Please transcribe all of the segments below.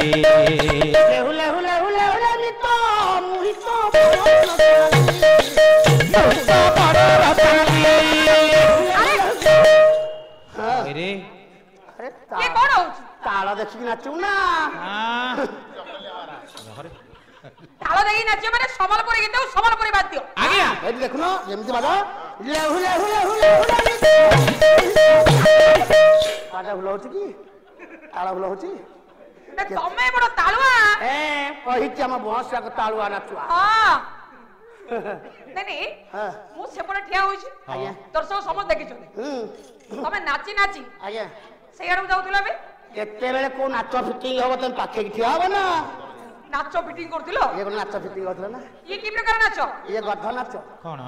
হুলে হুলে হুলে হুলে নিত মুহিত তাଳ ଦେଖିକି ନାଚିବୁ ନା ତାଳ ଦେଇକି ନାଚିବ ମାନେ ସମ୍ବଲପୁରୀ ଗୀତ ସମ୍ବଲପୁରୀ ବାଦ୍ୟ ଆଜ୍ଞା ଏଠି ଦେଖୁନ ଯେମିତି ବାଜା ହୁଲେ ହୁଲେ ହୁଲେ ହୁଲେ ବାଜା ହୁଲ ହଉଛି କି ତାଳ ହୁଲ ହଉଛି ତମେ ବଡ ତାଳୁଆ କହିଛି ଆମ ବସ୍ ଯାକ ତାଳୁଆ ନାଚୁଆ ନାଇଁ ମୁଁ ସେପଟେ ଠିଆ ହୋଇଛି ଦର୍ଶକ ସମସ୍ତେ ଦେଖିଛନ୍ତି ତମେ ନାଚି ନାଚି ଆଜ୍ଞା ସେଇଆଡକୁ ଯାଉଥିଲ ଏବେ କେତେବେଳେ କୋଉ ନାଚ ଫିଟିଂ ହବ ତମେ ପାଖେଇକି ଠିଆ ହବ ନା ନାଚ ଫିଟିଂ କରୁଥିଲ ଇଏ କଣ ନାଚ ଫିଟିଂ କରୁଥିଲ ନା ଇଏ କି ପ୍ରକାର ନାଚ ଇଏ ଗଧ ନାଚ କଣ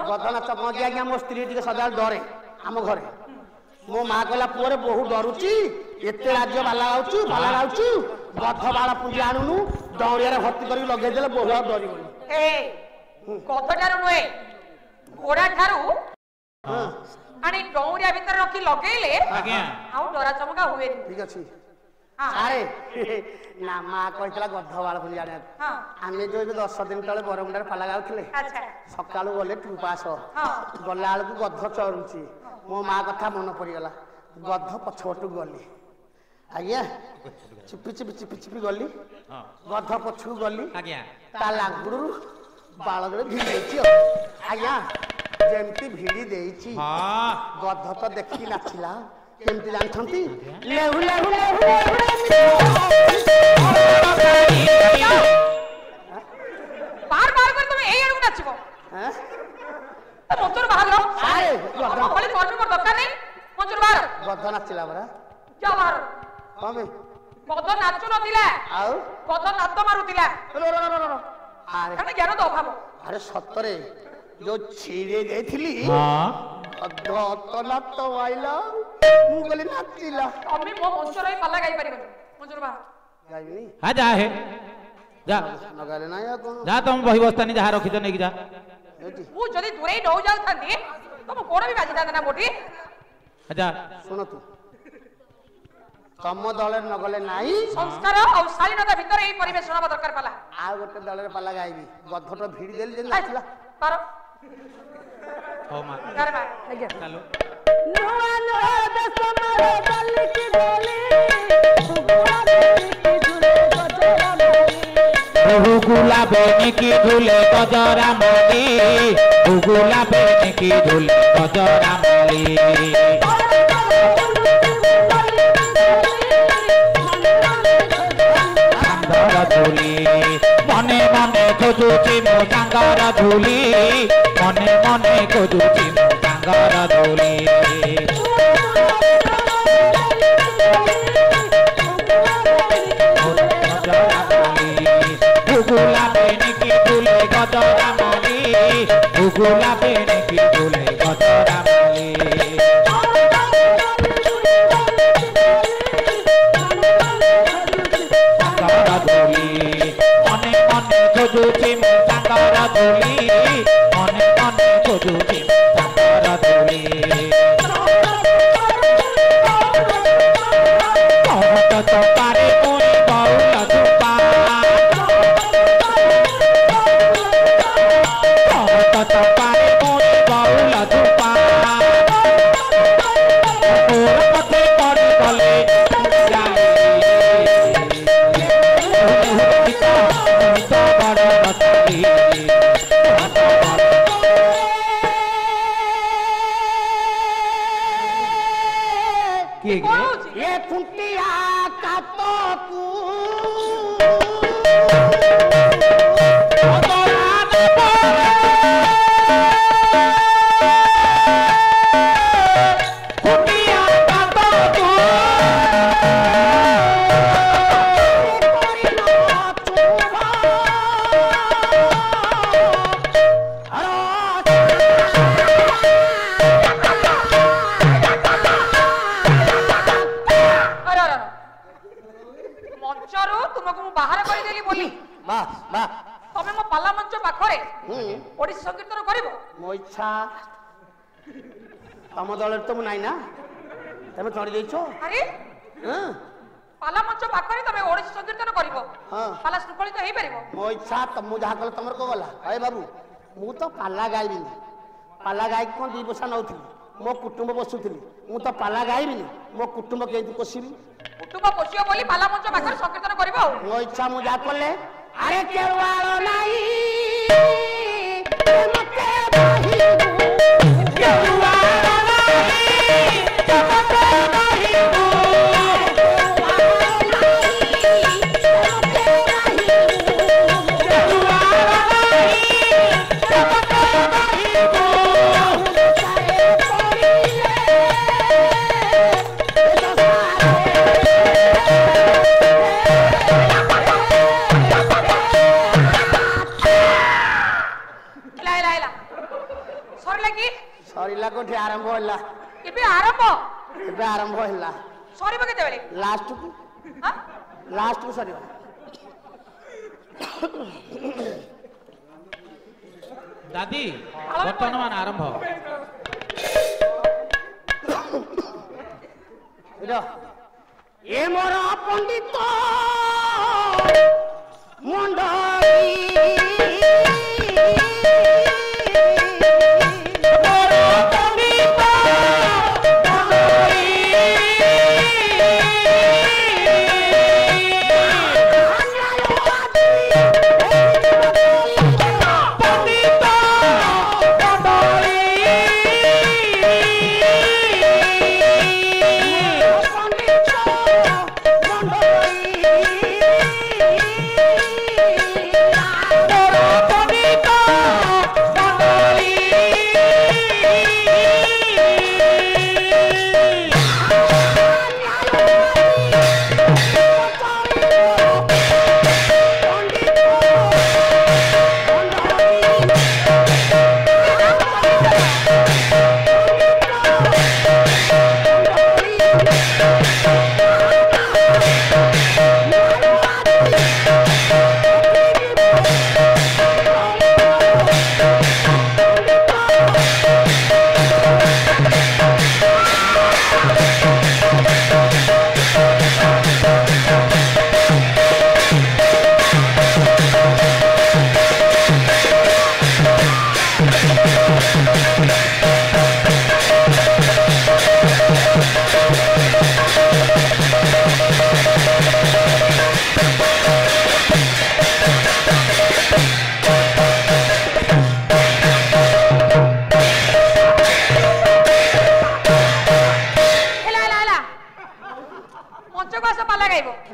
ଗଧ ନାଚ କଣ କି ଆଜ୍ଞା ମୋ ସ୍ତ୍ରୀ ଟିକେ ସଦାବେଳେ ଡରେ ଆମ ଘରେ ମୋ ମା କହିଲା ପୁଅରେ ବହୁ ଡରୁଛି ଏତେ ରାଜ୍ୟ ବାଲା ଗାଉଛୁ ଗଧ ବାଳ ପୁଞ୍ଜି ଆଣୁନୁ ଦଉଡ଼ିଆରେ ଭର୍ତ୍ତି କରିକି ଲଗେଇଦେଲେ ବହୁ ଆଉ ଡରିବନି ଗଧଠାରୁ ନୁହେଁ ଘୋଡ଼ା ଠାରୁ ଆଣି ଡଉରିଆ ଭିତରେ ରଖି ଲଗେଇଲେ ଆଉ ଡରା ଚମକା ହୁଏନି ଠିକ ଅଛି ଆରେ ନା ମା କହିଥିଲା ଗଧ ବାଳ ପୁଞ୍ଜି ଆଣିବାକୁ ଆମେ ଯୋଉ ଏବେ 10 ଦିନ ତଳେ ବରମୁଣ୍ଡାରେ ପାଲା ଗାଉଥିଲେ ସକାଳୁ ଗଲେ ଟୁ ପାସ ଗଲା ବେଳକୁ ଗଧ ଚରୁଛି ମୋ ମା କଥା ମନେ ପଡିଗଲା ଗଧ ପଛପଟକୁ ଗଲି ଆଜ୍ଞା ଚିପି ଚିପି ଚିପି ଚିପି ଗଲି ଗଧ ପଛକୁ ଗଲି ତା ଲାଙ୍ଗୁଡରୁ ବାଳ ଭିଡ଼ି ଦେଇଛି ଆଜ୍ଞା ଯେମିତି ଭିଡ଼ି ଦେଇଛି ଗଧ ତ ଦେଖିକି ନାଚିଲା କେମିତି ଜାଣିଛନ୍ତି ଲେହୁ ଲେହୁ ଲେହୁ ବାର ବାର କରି ତମେ ଏଇ ଆଡକୁ ନାଚିବ ମଞ୍ଚରୁ ବାହାରିଲ ଦରକାର ନାହିଁ ମଞ୍ଚରୁ ବାହାର ଗଧ ନାଚିଲା ପରା ଯା ବାହାର କଣ ଗଧ ନାଚୁ ନଥିଲା ଆଉ ଗଧ ନାତ ମାରୁଥିଲା ଜ୍ଞାନ ତ ଅଭାବ ଆରେ ସତରେ ଯୋଉ ଛିଡେଇ ଦେଇଥିଲି ନାତ ଆଇଲା ମୁଁ କହିଲି ନାଚିଲା ତମେ ମୋ ମଞ୍ଚର ଏଇ ପାଲା ଗାଇ ପାରିବନି ମଞ୍ଚରୁ ବାହାର ଗାଇବିନି ଯା ହେ ଯା ନଗାଲେ ନାଇଁ ଆଉ କଣ ଯା ତମ ବହି ବସ୍ତାନି ଯାହା ରଖିଛ ନେଇକି ଯା ମୁଁ ଯଦି ଦୂରେଇ ନ ଯାଉଥାନ୍ତି ତମ ଗୋଡ ବି ବାଜିଥାନ୍ତା ନା ମୋଟି ଯା ଶୁଣନ୍ତୁ ତମ ଦଳରେ ନଗଲେ ନାଇଁ ସଂସ୍କାର ଆଉ ଶାଳୀନତା ଭିତରେ ଏଇ ପରିବେଶ ହବା ଦରକାର ପାଲା ଆଉ ଗୋଟେ ଦଳରେ ପାଲା ଗାଇବି ଗଧଟ ଭିଡ଼ି ଦେଲି ଯେ ନାଚିଲା ପାର ହଉ ମା ଚାଲୁ ନୂଆ ନୂଆ ଦେଶ ମାର ଚାଲିକି ଗଲି গুলা বেনিকি ধুলে গজরা মালি গুলা বেনিকি ধুলে গজরা মালি সাঙ্গর ধুলি মনে মনে খোঁজুছি মো সাঙ্গর ধুলি মনে মনে খোঁজুছি মো সাঙ্গর ধুলি গুলা বেনিকি ধুলে গজরা মালি গুলা বেনিকি ধুলে গজরা মালি সাঙ্গর ধুলি মনে মনে খোঁজুছি মো সাঙ্গর ধুলি মনে মনে খোঁজুছি মো সাঙ্গর ধুলি তো পারে পুরি বউল ধুপা তো পারে পুরি বউল ধুপা ওর পথে পড়ে গলে বড় বতালি কি ये कुंटिया का तो तू ତମେ ମୋ ପାଲା ମଞ୍ଚ ପାଖରେ ଓଡିଶୀ ସଂକୀର୍ତ୍ତନ କରିବ ମୋ ଇଚ୍ଛା ତମ ଦଳରେ ତ ମୁଁ ନାଇଁ ନା ତମେ ଚଢି ଦେଇଛ ଆରେ ପାଲା ମଞ୍ଚ ପାଖରେ ତମେ ଓଡ଼ିଶୀ ସଂକୀର୍ତ୍ତନ କରିବ ହଁ ପାଲା ଶୃଙ୍ଖଳିତ ହେଇପାରିବ ମୋ ଇଚ୍ଛା ମୁଁ ଯାହା କଲେ ତମର କଣ ଗଲା ଏ ବାବୁ ମୁଁ ତ ପାଲା ଗାଇବିନି ପାଲା ଗାଇକି କଣ 2 ପଇସା ନଉଥିଲି ମୋ କୁଟୁମ୍ବ ବସୁଥିଲି ମୁଁ ତ ପାଲା ଗାଇବିନି ମୋ କୁଟୁମ୍ବ କେମିତି ପୋଷିବି କୁଟୁମ୍ବ ପୋଷିବ ବୋଲି ପାଲା ମଞ୍ଚ ପାଖରେ ସଂକୀର୍ତ୍ତନ କରିବ ଆଉ ମୋ ଇଚ୍ଛା ମୁଁ ଯାହା କଲେ ଆରେ କେଳୁଆଳ ନାଇଁ ମତେ ବାହିବୁ କେଳୁଆଳ ନାଇଁ ମତେ ବାହିବୁ ସରିଲା କୋଠି ଆରମ୍ଭ ହେଲା ଏବେ ଆରମ୍ଭ ହେଲା ସରିବ କେତେବେଳେ ଲାଷ୍ଟକୁ ସରିବ ଦାଦି ବର୍ତ୍ତମାନ ଆରମ୍ଭ ଏ ମୋର ପଣ୍ଡିତ ମଣ୍ଡଳୀ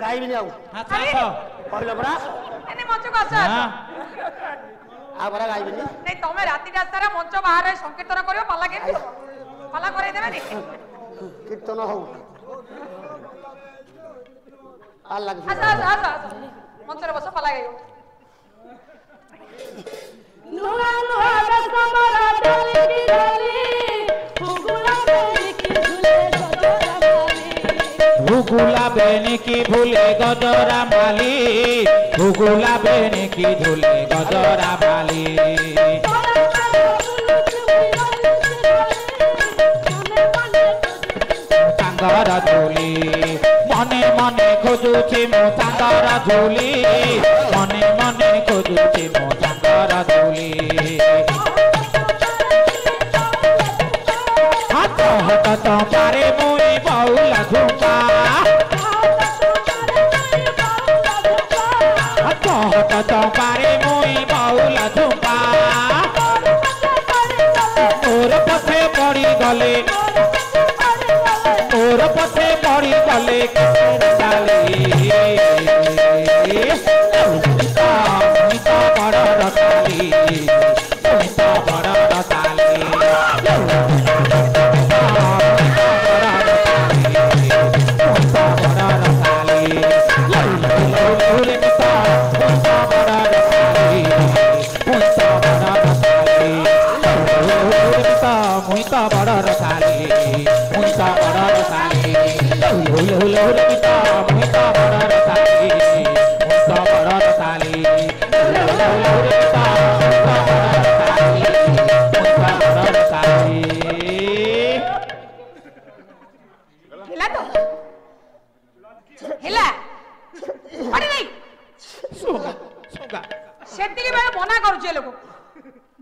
ଗାଇବିନି ଆଉ କହିଲ ପରା ମଞ୍ଚକୁ ଆସ ଆଉ ପରା ଗାଇବିନି ନାଇଁ ତମେ ରାତିଟା ସାରା ମଞ୍ଚ ବାହାରେ ସଂକୀର୍ତ୍ତନ କରିବ ପାଲା କେମିତି ପାଲା କରେଇ ଦେବେନି କୀର୍ତ୍ତନ ହଉ ମଞ୍ଚରେ ବସ ପାଲା ଗାଇବ भूगुला बेनी की भूले गजरा माली भूगुला बेनी की झूले गजरा माली सांगर झूली मने मने खोजुची मो सांगर झूली मने मने खोजुची मो सांगर झूली हाथ हाथ तो पारे मुई बहुला झुका हाथ हाथ तो पारे मुई बहुला झुका मोर पथे पड़ी गले मोर पथे पड़ी गले बड़ रसाली बड़ रसाली ହେଲା ସୁଗା ସେତିକି ବେଳେ ମନା କରୁଛି ଏ ଲୋକ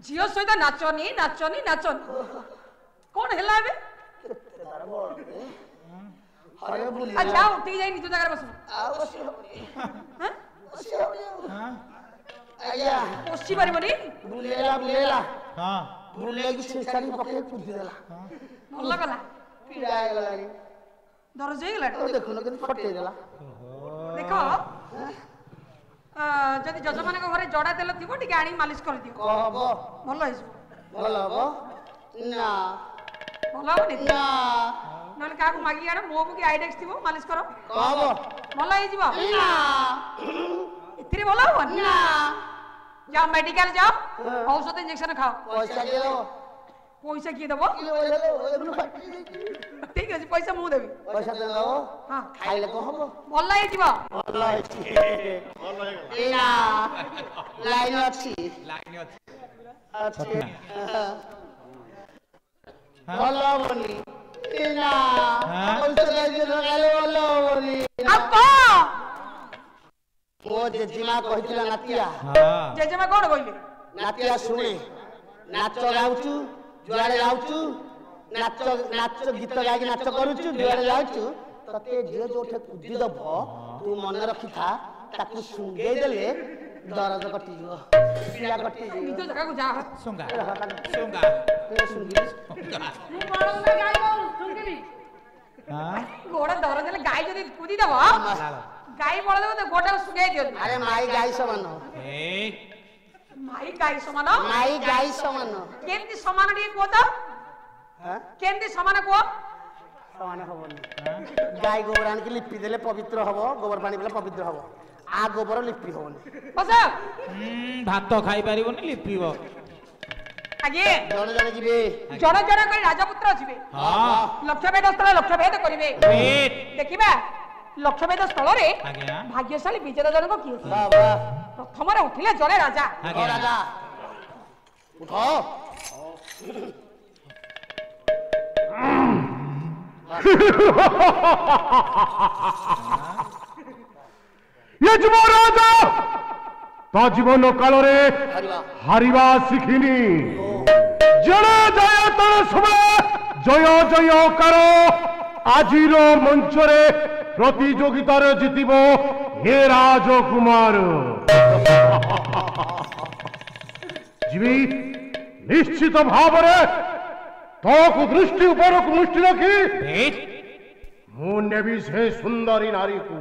ଝିଅ ସହିତ ନାଚନି ନାଚନି ନାଚନି କଣ ହେଲା ଏବେ ଆଚ୍ଛା ଉଠିକି ଯାଇ ନିଜ ଜାଗାରେ ବସ ବସି ପାରିବନି ବୁଲେଇଲା ବୁଲେଇଲା ବୁଲେଇକି ଛେଚାରି ପକେଇ କୁଦି ଦେଲା ଭଲ କଲା ପିଡ଼ା ହେଇଗଲାଣି ଦରଜ ହେଇଗଲା ଦେଖୁନ କେମିତି ଫଟେଇ ଦେଲା ଦେଖ ଯଦି ଯଜମାନଙ୍କ ଘରେ ଜଡା ତେଲ ଥିବ ଟିକେ ଆଣି ମାଲିଶ କରିଦିଅ ହବ ଭଲ ହେଇଯିବ ଭଲ ହବ ନା ଭଲ ହବନି ନା ନହେଲେ କାହାକୁ ମାଗିକି ଆଣ ମୁହଁକୁ କି ଆଇଡେକ୍ସ ଥିବ ମାଲିଶ କର ହବ ଭଲ ହେଇଯିବ ନା ଏଥିରେ ଭଲ ହବନି ନା ଯାଅ ମେଡିକାଲ ଯାଅ ଔଷଧ ଇଞ୍ଜେକ୍ସନ ଖାଅ ପଇସା କିଏ ଦବ ପଇସା କିଏ ଦବ ଠିକ ଅଛି ପଇସା ମୁଁ ଦେବି ପଇସା ତମେ ଦବ ହଁ ଖାଇଲେ କଣ ହବ ଭଲ ହେଇଯିବ ଭଲ ହେଇଛି ନା ଲାଇନ ଅଛି ଅଛି ଭଲ ହବନି ନା ପଇସା ଦେଇକି ଲଗାଇଲେ ଭଲ ହବନି ଆଉ କଣ ମୋ ଜେଜେମା କହିଥିଲା ନାତିଆ ଜେଜେମା କଣ କହିଲେ ନାତିଆ ଶୁଣେ ନାଚ ଗାଉଛୁ ଯୁଆଡେ ଯାଉଛୁ ନାଚ ନାଚ ଗୀତ ଗାଇକି ନାଚ କରୁଛୁ ଯୁଆଡେ ଯାଉଛୁ ତତେ ଝିଅ ଯୋଉଠି କୁଦି ଦବ ତୁ ମନେ ରଖିଥା ତାକୁ ଶୁଙ୍ଗେଇ ଦେଲେ ଦରଜ କଟିଯିବ ପୀଡ଼ା କଟିଯିବ ନିଜ ଜାଗାକୁ ଯା ସୁଙ୍ଗା ଶୁଙ୍ଗିଲି ମୁଁ କଣ ଗାଈ ଶୁଣିବି ଗୋଡ ଦରଜ ହେଲେ ଗାଈ ଯଦି କୁଦି ଦବ ଗାଈ ବଳ ଦେବ ତ ଗୋଟାକୁ ଶୁଖେଇ ଦିଅନ୍ତି ଆରେ ମାଇ ଗାଈ ସମାନ ମାଇ ଗାଈ ସମାନ ମାଇ ଗାଈ ସମାନ କେମିତି ସମାନ ଟିକେ କୁହ ତ କେମିତି ସମାନ କୁହ ସମାନ ହବନି ଗାଈ ଗୋବର ଆଣିକି ଲିପି ଦେଲେ ପବିତ୍ର ହବ ଗୋବର ପାଣି ପିଲେ ପବିତ୍ର ହବ आ गोबर लिपि होनी भात खाई पारिबोनी लिपिबो आगे जण जण जिवे जण जण करी राजपुत्र जिवे हां लक्ष्यभेद स्थल लक्ष्यभेद करिवे देखिबा लक्ष्यभेद स्थल रे भाग्यशाली विजेता जनक किए वाह वाह प्रथम रे उठिले जणे राजा राजा उठो ये राजा ता जीवन काल हारिबा शिखिनी जड़े जय तले समय जय जय करो आजिर मंच रे प्रतियोगितार जितिब हे राजकुमार जीवी निश्चित भाव तो दृष्टि उपर दृष्टि रखी मु नेबी से सुंदरी नारी को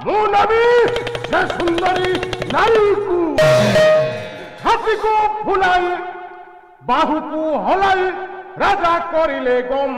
मु नेबी से सुंदरी नारी को छाती को फुलाई बाहु को हलाई राजा करिले गम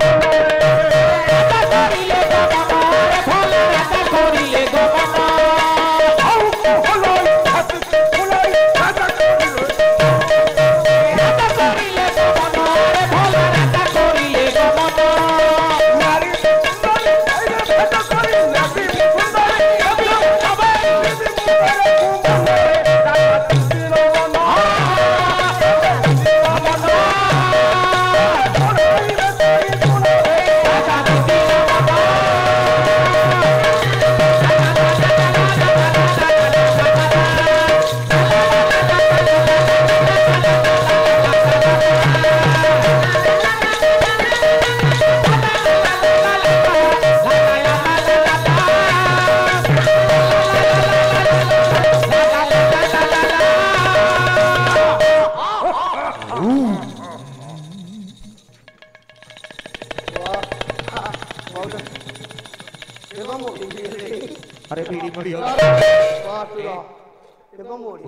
अरे बीड़ी मड़ी हो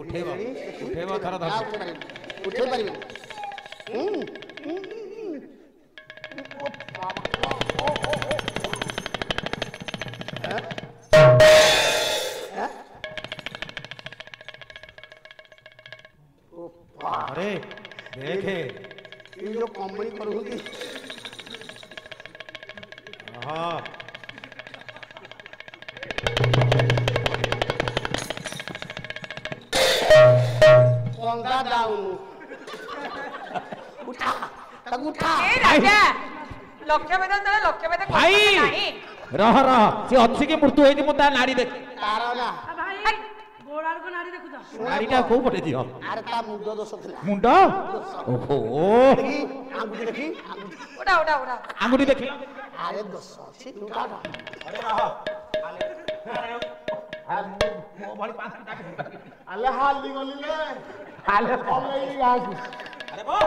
उठेबो थर धर उठे पारिबे अरे देखे ये जो कंपनी करूंगी हां पंगा डाउन उठा तक उठा ए राजा लक्ष्यभेद चले लक्ष्यभेद भाई नहीं ରହ ରହ ସେ ଅଛି କି ମୃତ୍ୟୁ ହେଇଛି ମୁଁ ତା ନାଡ଼ି ଦେଖ ତାର ନା ଭାଇ ଗୋଡାର କ ନାଡି ଦେଖୁଛ ନାଡ଼ିଟା କୋଉ ପଟେ ଦିଅ ଆରେ ତା ମୁଣ୍ଡ ଦୋଷ ଥିଲା ମୁଣ୍ଡ ଓହୋ ଦେଖି ଆଙ୍ଗୁଠି ଦେଖି ଓଡା ଓଡା ଓଡା ଆଙ୍ଗୁଠି ଦେଖିଲ ଆରେ ଦୋଷ ଅଛି ତୁ କାଟ ଆଲେ ହାଲି ଗଲିଲେ ଆଲେ ପଲେଇ ଗାଁକୁ ଆରେ ବୋ